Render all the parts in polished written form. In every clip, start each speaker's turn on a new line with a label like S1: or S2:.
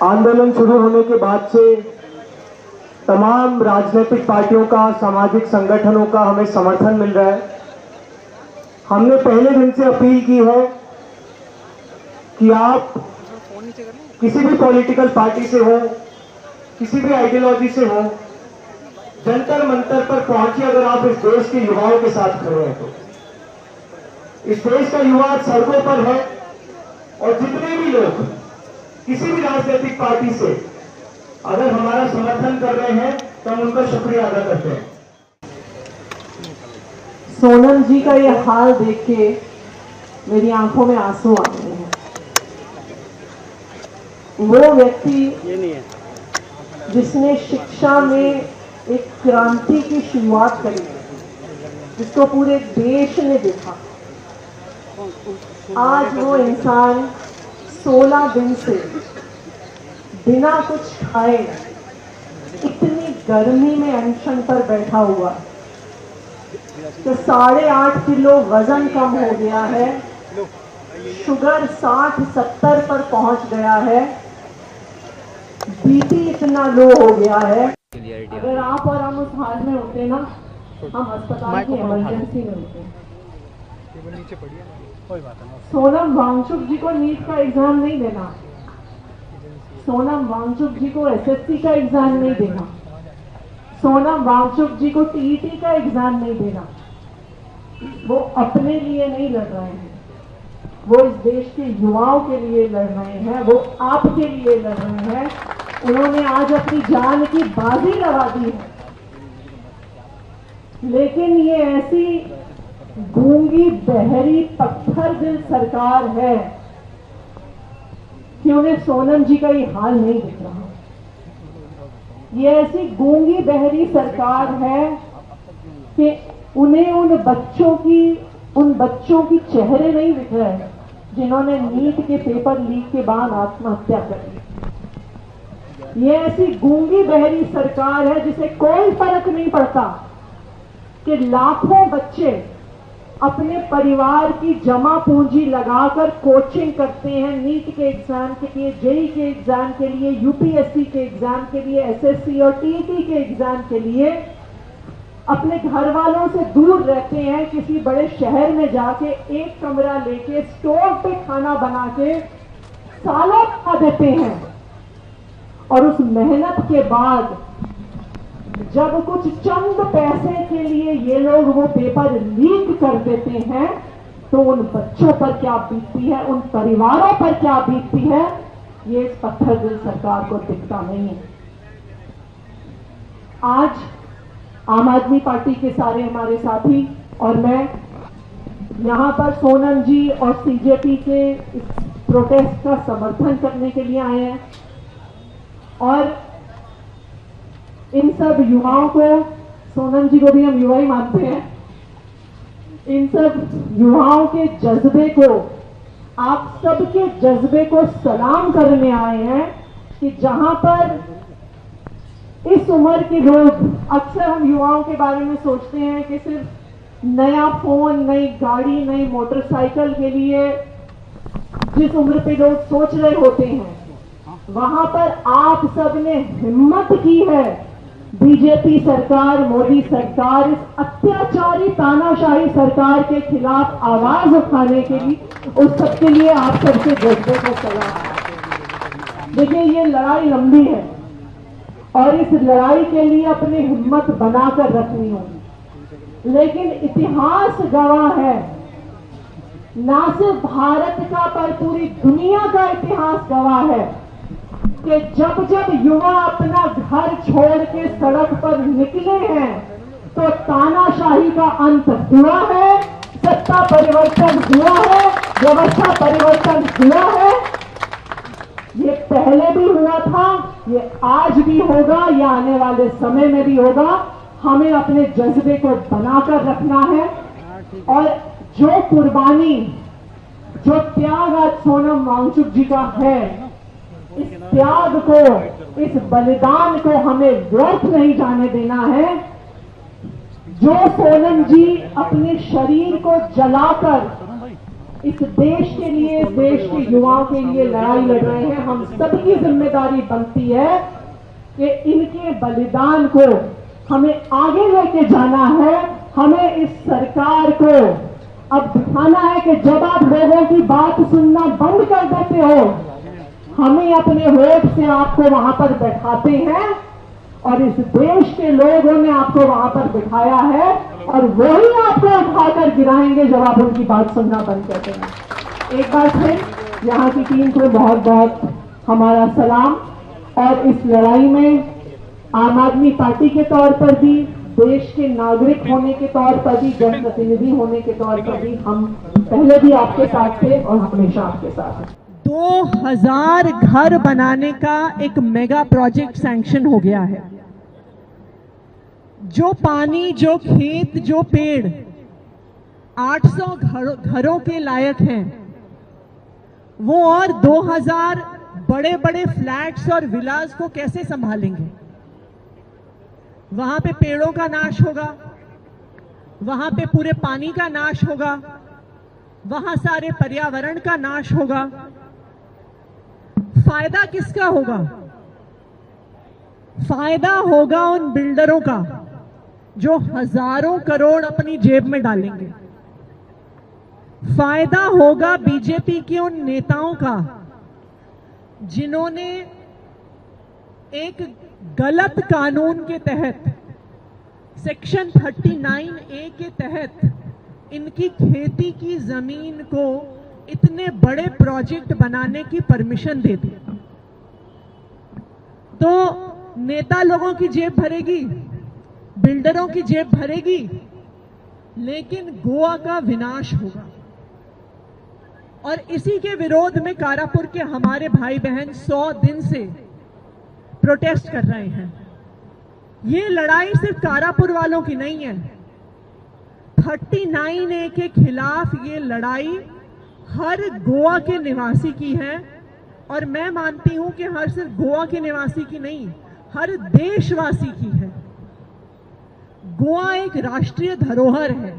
S1: आंदोलन शुरू होने के बाद से तमाम राजनीतिक पार्टियों का, सामाजिक संगठनों का हमें समर्थन मिल रहा है। हमने पहले दिन से अपील की है कि आप किसी भी पॉलिटिकल पार्टी से हो, किसी भी आइडियोलॉजी से हो, जंतर मंतर पर पहुंचिए अगर आप इस देश के युवाओं के साथ खड़े हैं तो। इस देश का युवा सड़कों पर है और जितने भी लोग किसी भी राजनीतिक पार्टी से अगर हमारा समर्थन कर रहे हैं तो हम उनका शुक्रिया अदा करते हैं।
S2: सोनम जी का ये हाल देख के मेरी आंखों में आंसू आ रहे हैं। वो व्यक्ति जिसने शिक्षा में एक क्रांति की शुरुआत करी, जिसको पूरे देश ने देखा, आज वो इंसान 16 दिन से बिना कुछ खाए इतनी गर्मी में अनशन पर बैठा हुआ तो 8.5 किलो वजन कम हो गया है, शुगर 60-70 पर पहुंच गया है, बीपी इतना लो हो गया है। अगर आप और हम उस हाल में होते ना, हम अस्पताल की इमरजेंसी में होते। सोनम वांगचुक जी को नीट का एग्जाम नहीं देना, सोनम वांगचुक जी को एसएससी का एग्जाम नहीं देना, सोनम वांगचुक जी को टीईटी का एग्जाम नहीं देना। वो अपने लिए नहीं लड़ रहे हैं, वो इस देश के युवाओं के लिए लड़ रहे हैं, वो आपके लिए लड़ रहे हैं। उन्होंने आज अपनी जान की बाजी लगा दी है, लेकिन ये ऐसी गूंगी बहरी पत्थर दिल सरकार है कि उन्हें सोनम जी का ये हाल नहीं दिख रहा। ये ऐसी गूंगी बहरी सरकार है कि उन्हें उन बच्चों की चेहरे नहीं दिख रहे हैं जिन्होंने नीट के पेपर लीक के बाद आत्महत्या कर ली। ये ऐसी गूंगी बहरी सरकार है जिसे कोई फर्क नहीं पड़ता कि लाखों बच्चे अपने परिवार की जमा पूंजी लगाकर कोचिंग करते हैं नीट के एग्जाम के लिए, जेईई के एग्जाम के लिए, यूपीएससी के एग्जाम के लिए, एसएससी और टीईटी के एग्जाम के लिए, अपने घर वालों से दूर रहते हैं, किसी बड़े शहर में जाके एक कमरा लेके स्टोव पे खाना बना के सालों खा देते हैं। और उस मेहनत के बाद जब कुछ चंद पैसे के लिए ये लोग वो पेपर लीक कर देते हैं तो उन बच्चों पर क्या बीतती है, उन परिवारों पर क्या बीतती है, ये इस पत्थर दिल सरकार को दिखता नहीं है। आज आम आदमी पार्टी के सारे हमारे साथी और मैं यहां पर सोनम जी और सीजेपी के इस प्रोटेस्ट का समर्थन करने के लिए आए हैं और इन सब युवाओं को, सोनम जी को भी हम युवा ही मानते हैं, इन सब युवाओं के जज्बे को, आप सबके जज्बे को सलाम करने आए हैं कि जहां पर इस उम्र के लोग, अक्सर हम युवाओं के बारे में सोचते हैं कि सिर्फ नया फोन, नई गाड़ी, नई मोटरसाइकिल के लिए जिस उम्र पे लोग सोच रहे होते हैं, वहां पर आप सबने हिम्मत की है बीजेपी सरकार, मोदी सरकार, इस अत्याचारी तानाशाही सरकार के खिलाफ आवाज उठाने के लिए, उस सबके लिए आप सबके जज्बे को सलाम। देखिए, ये लड़ाई लंबी है और इस लड़ाई के लिए अपनी हिम्मत बनाकर रखनी होगी, लेकिन इतिहास गवाह है, ना सिर्फ भारत का पर पूरी दुनिया का इतिहास गवाह है कि जब जब युवा अपना घर छोड़ के सड़क पर निकले हैं तो तानाशाही का अंत हुआ है, सत्ता परिवर्तन हुआ है, व्यवस्था परिवर्तन हुआ है। ये पहले भी हुआ था, ये आज भी होगा, ये आने वाले समय में भी होगा। हमें अपने जज्बे को बनाकर रखना है और जो कुर्बानी, जो त्याग आज सोनम वांगचुक जी का है, इस त्याग को, इस बलिदान को हमें व्यर्थ नहीं जाने देना है। जो सोनम जी अपने शरीर को जलाकर इस देश के लिए, देश के युवाओं के लिए लड़ाई लड़ रहे हैं। हम सबकी जिम्मेदारी बनती है कि इनके बलिदान को हमें आगे लेके जाना है। हमें इस सरकार को अब दिखाना है कि जब आप लोगों की बात सुनना बंद कर देते हो, हमें अपने वोट से आपको वहां पर बैठाते हैं और इस देश के लोगों ने आपको वहां पर बिठाया है और वही आपको उठाकर गिराएंगे जब आप उनकी बात सुनना बंद करते हैं। एक बार फिर यहाँ की टीम को बहुत बहुत हमारा सलाम। और इस लड़ाई में आम आदमी पार्टी के तौर पर भी, देश के नागरिक होने के तौर पर भी, जनप्रतिनिधि होने के तौर पर भी हम पहले भी आपके साथ थे और हमेशा आपके साथ हैं।
S3: 2000 घर बनाने का एक मेगा प्रोजेक्ट सैंक्शन हो गया है। जो पानी, जो खेत, जो पेड़ 800 घरों के लायक हैं, वो और 2000 बड़े बड़े फ्लैट्स और विलास को कैसे संभालेंगे? वहां पे पेड़ों का नाश होगा, वहां पे पूरे पानी का नाश होगा, वहां सारे पर्यावरण का नाश होगा। फायदा किसका होगा? फायदा होगा उन बिल्डरों का जो हजारों करोड़ अपनी जेब में डालेंगे। फायदा होगा बीजेपी के उन नेताओं का जिन्होंने एक गलत कानून के तहत, सेक्शन 39A के तहत इनकी खेती की जमीन को इतने बड़े प्रोजेक्ट बनाने की परमिशन दे दी। तो नेता लोगों की जेब भरेगी, बिल्डरों की जेब भरेगी, लेकिन गोवा का विनाश होगा। और इसी के विरोध में कारापुर के हमारे भाई बहन 100 दिन से प्रोटेस्ट कर रहे हैं। ये लड़ाई सिर्फ कारापुर वालों की नहीं है, 39A के खिलाफ ये लड़ाई हर गोवा के निवासी की है। और मैं मानती हूं कि हर सिर्फ गोवा के निवासी की नहीं, हर देशवासी की है। गोवा एक राष्ट्रीय धरोहर है,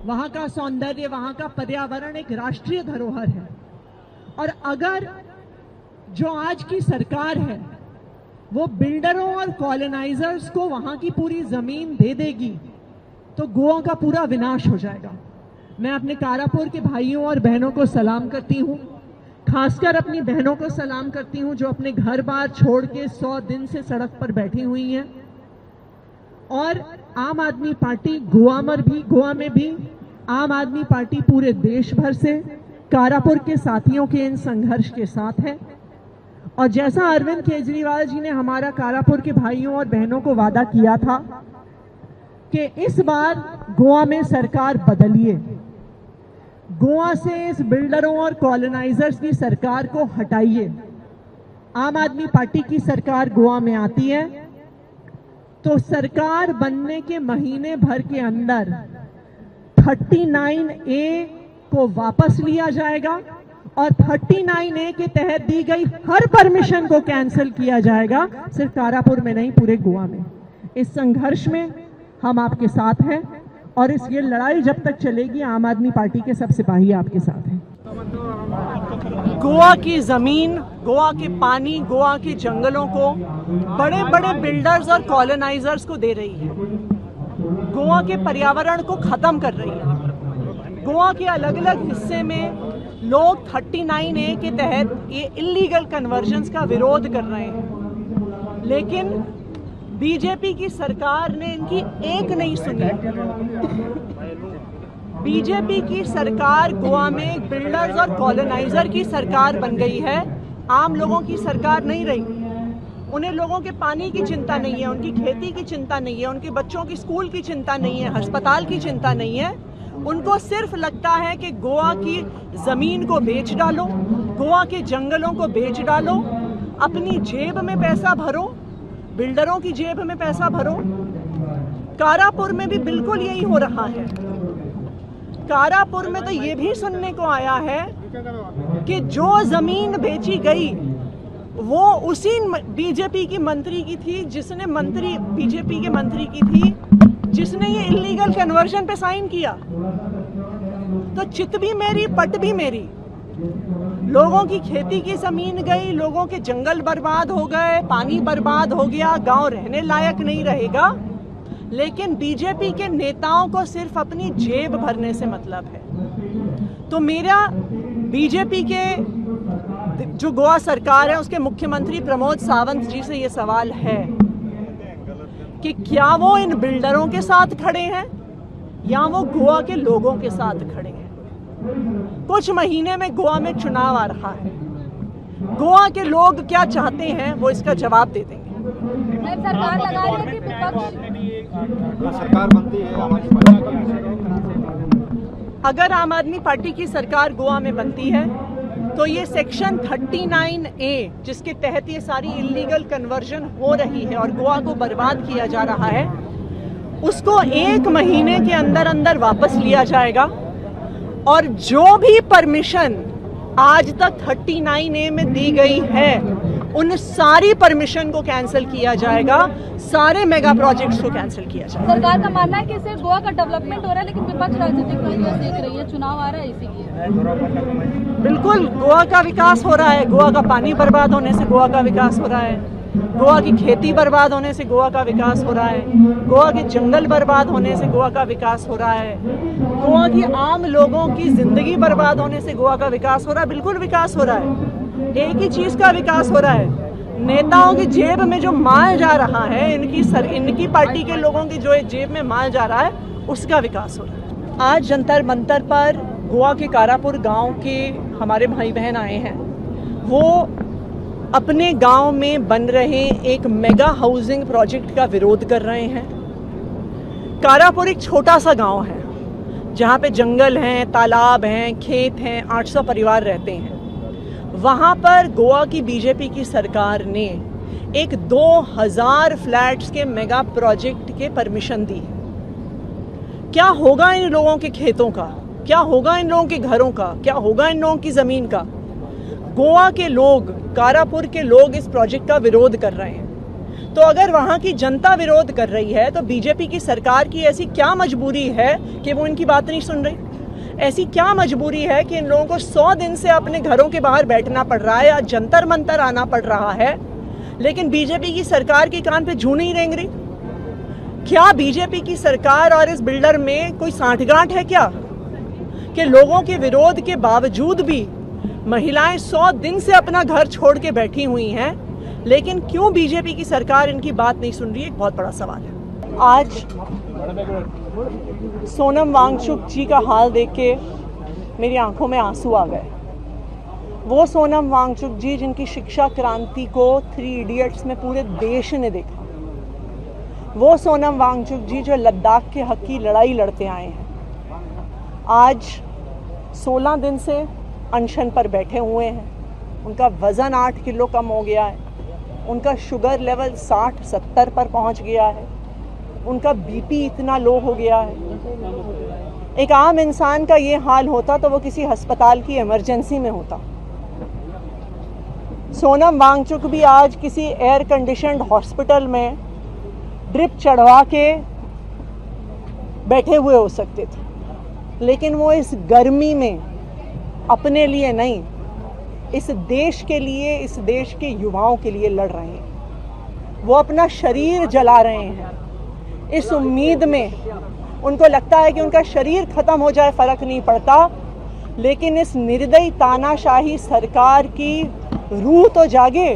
S3: वहां का सौंदर्य, वहां का पर्यावरण एक राष्ट्रीय धरोहर है। और अगर जो आज की सरकार है वो बिल्डरों और कॉलोनाइजर्स को वहां की पूरी जमीन दे देगी तो गोवा का पूरा विनाश हो जाएगा। मैं अपने कारापुर के भाइयों और बहनों को सलाम करती हूं, खासकर अपनी बहनों को सलाम करती हूं जो अपने घर बार छोड़ के 100 दिन से सड़क पर बैठी हुई हैं। और आम आदमी पार्टी गोवा में भी आम आदमी पार्टी पूरे देश भर से कारापुर के साथियों के इन संघर्ष के साथ है। और जैसा अरविंद केजरीवाल जी ने हमारा कारापुर के भाइयों और बहनों को वादा किया था कि इस बार गोवा में सरकार बदलिए, गोवा से इस बिल्डरों और कॉलोनाइजर्स की सरकार को हटाइए। आम आदमी पार्टी की सरकार गोवा में आती है तो सरकार बनने के महीने भर के अंदर 39A को वापस लिया जाएगा और 39A के तहत दी गई हर परमिशन को कैंसिल किया जाएगा, सिर्फ कारापुर में नहीं, पूरे गोवा में। इस संघर्ष में हम आपके साथ हैं और इस ये लड़ाई जब तक चलेगी आम आदमी पार्टी के सब सिपाही आपके साथ हैं। गोवा की जमीन, गोवा के पानी, गोवा के जंगलों को बड़े बड़े बिल्डर्स और कॉलोनाइजर्स को दे रही है, गोवा के पर्यावरण को खत्म कर रही है। गोवा के अलग अलग हिस्से में लोग 39A के तहत ये इलीगल कन्वर्जन्स का विरोध कर रहे हैं, लेकिन बीजेपी की सरकार ने इनकी एक नहीं सुनी। बीजेपी की सरकार गोवा में बिल्डर्स और कॉलोनाइजर की सरकार बन गई है, आम लोगों की सरकार नहीं रही। उन्हें लोगों के पानी की चिंता नहीं है, उनकी खेती की चिंता नहीं है, उनके बच्चों की स्कूल की चिंता नहीं है, अस्पताल की चिंता नहीं है। उनको सिर्फ लगता है कि गोवा की जमीन को बेच डालो, गोवा के जंगलों को बेच डालो, अपनी जेब में पैसा भरो, बिल्डरों की जेब में पैसा भरो। कारापुर में भी बिल्कुल यही हो रहा है। कारापुर में तो ये भी सुनने को आया है कि जो जमीन बेची गई वो उसी बीजेपी की मंत्री की थी, जिसने बीजेपी के मंत्री की थी जिसने ये इलीगल कन्वर्जन पे साइन किया। तो चित भी मेरी पट भी मेरी। लोगों की खेती की जमीन गई, लोगों के जंगल बर्बाद हो गए, पानी बर्बाद हो गया, गांव रहने लायक नहीं रहेगा। लेकिन बीजेपी के नेताओं को सिर्फ अपनी जेब भरने से मतलब है। तो मेरा बीजेपी के जो गोवा सरकार है उसके मुख्यमंत्री प्रमोद सावंत जी से ये सवाल है कि क्या वो इन बिल्डरों के साथ खड़े हैं या वो गोवा के लोगों के साथ खड़े हैं। कुछ महीने में गोवा में चुनाव आ रहा है, गोवा के लोग क्या चाहते हैं वो इसका जवाब दे देंगे।
S4: सरकार लगा रही है कि विपक्ष
S5: सरकार बनती है
S3: अगर आम आदमी पार्टी की सरकार गोवा में बनती है तो ये सेक्शन 39A जिसके तहत ये सारी इलीगल कन्वर्जन हो रही है और गोवा को बर्बाद किया जा रहा है, उसको 1 महीने के अंदर अंदर वापस लिया जाएगा। और जो भी परमिशन आज तक 39A में दी गई है उन सारी परमिशन को कैंसिल किया जाएगा, सारे मेगा प्रोजेक्ट्स को कैंसिल किया जाएगा।
S4: सरकार का मानना है कि सिर्फ गोवा का डेवलपमेंट हो रहा है, लेकिन विपक्ष राजनीतिक वजह देख रही है, चुनाव आ रहा है इसीलिए।
S3: बिल्कुल गोवा का विकास हो रहा है, गोवा का पानी बर्बाद होने से गोवा का विकास हो रहा है, गोवा की खेती बर्बाद होने से गोवा का विकास हो रहा है, गोवा के जंगल बर्बाद होने से गोवा का विकास हो रहा है, गोवा की आम लोगों की जिंदगी बर्बाद होने से गोवा का विकास हो रहा है। बिल्कुल विकास हो रहा है। एक ही चीज का विकास हो रहा है, नेताओं की जेब में जो माल जा रहा है, इनकी पार्टी के लोगों की जो जेब में माल जा रहा है उसका विकास हो रहा है। आज जंतर मंतर पर गोवा के कारापुर गांव के हमारे भाई बहन आए हैं। वो अपने गांव में बन रहे एक मेगा हाउसिंग प्रोजेक्ट का विरोध कर रहे हैं। कारापुर एक छोटा सा गांव है जहां पे जंगल हैं, तालाब हैं, खेत हैं, 800 परिवार रहते हैं। वहां पर गोवा की बीजेपी की सरकार ने एक 2000 फ्लैट्स के मेगा प्रोजेक्ट के परमिशन दी। क्या होगा इन लोगों के खेतों का, क्या होगा इन लोगों के घरों का, क्या होगा इन लोगों की जमीन का। गोवा के लोग, कारापुर के लोग इस प्रोजेक्ट का विरोध कर रहे हैं। तो अगर वहां की जनता विरोध कर रही है तो बीजेपी की सरकार की ऐसी क्या मजबूरी है कि वो इनकी बात नहीं सुन रही। ऐसी क्या मजबूरी है कि इन लोगों को 100 दिन से अपने घरों के बाहर बैठना पड़ रहा है या जंतर मंतर आना पड़ रहा है, लेकिन बीजेपी की सरकार के कान पे जूं नहीं रेंग रही। क्या बीजेपी की सरकार और इस बिल्डर में कोई सांठगांठ है क्या कि लोगों के विरोध के बावजूद भी महिलाएं 100 दिन से अपना घर छोड़ के बैठी हुई हैं, लेकिन क्यों बीजेपी की सरकार इनकी बात नहीं सुन रही है, एक बहुत बड़ा सवाल है। आज सोनम वांगचुक जी का हाल देख के मेरी आंखों में आंसू आ गए। वो सोनम वांगचुक जी जिनकी शिक्षा क्रांति को 3 इडियट्स में पूरे देश ने देखा, वो सोनम वांगचुक जी जो लद्दाख के हक की लड़ाई लड़ते आए हैं, आज 16 दिन से अनशन पर बैठे हुए हैं। उनका वज़न 8 किलो कम हो गया है, उनका शुगर लेवल 60-70 पर पहुंच गया है, उनका बीपी इतना लो हो गया है। एक आम इंसान का ये हाल होता तो वो किसी अस्पताल की इमरजेंसी में होता। सोनम वांगचुक भी आज किसी एयर कंडीशनड हॉस्पिटल में ड्रिप चढ़वा के बैठे हुए हो सकते थे, लेकिन वो इस गर्मी में अपने लिए नहीं, इस देश के लिए, इस देश के युवाओं के लिए लड़ रहे हैं। वो अपना शरीर जला रहे हैं इस उम्मीद में, उनको लगता है कि उनका शरीर खत्म हो जाए फर्क नहीं पड़ता, लेकिन इस निर्दयी तानाशाही सरकार की रूह तो जागे,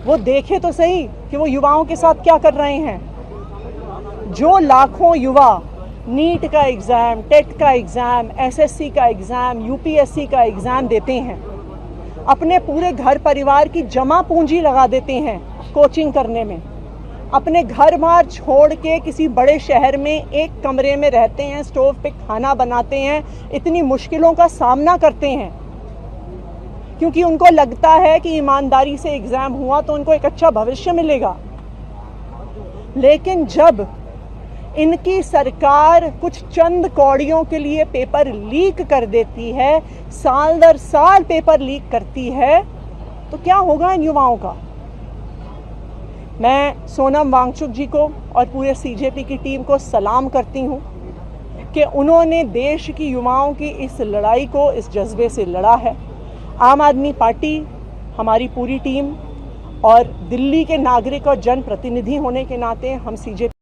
S3: वो देखे तो सही कि वो युवाओं के साथ क्या कर रहे हैं। जो लाखों युवा नीट का एग्ज़ाम, टेट का एग्ज़ाम, एसएससी का एग्ज़ाम, यूपीएससी का एग्ज़ाम देते हैं, अपने पूरे घर परिवार की जमा पूंजी लगा देते हैं कोचिंग करने में, अपने घर बार छोड़ के किसी बड़े शहर में एक कमरे में रहते हैं, स्टोव पे खाना बनाते हैं, इतनी मुश्किलों का सामना करते हैं क्योंकि उनको लगता है कि ईमानदारी से एग्ज़ाम हुआ तो उनको एक अच्छा भविष्य मिलेगा। लेकिन जब इनकी सरकार कुछ चंद कौड़ियों के लिए पेपर लीक कर देती है, साल दर साल पेपर लीक करती है, तो क्या होगा इन युवाओं का। मैं सोनम वांगचुक जी को और पूरे सीजेपी की टीम को सलाम करती हूँ कि उन्होंने देश की युवाओं की इस लड़ाई को इस जज्बे से लड़ा है। आम आदमी पार्टी, हमारी पूरी टीम और दिल्ली के नागरिक और जनप्रतिनिधि होने के नाते हम सीजेपी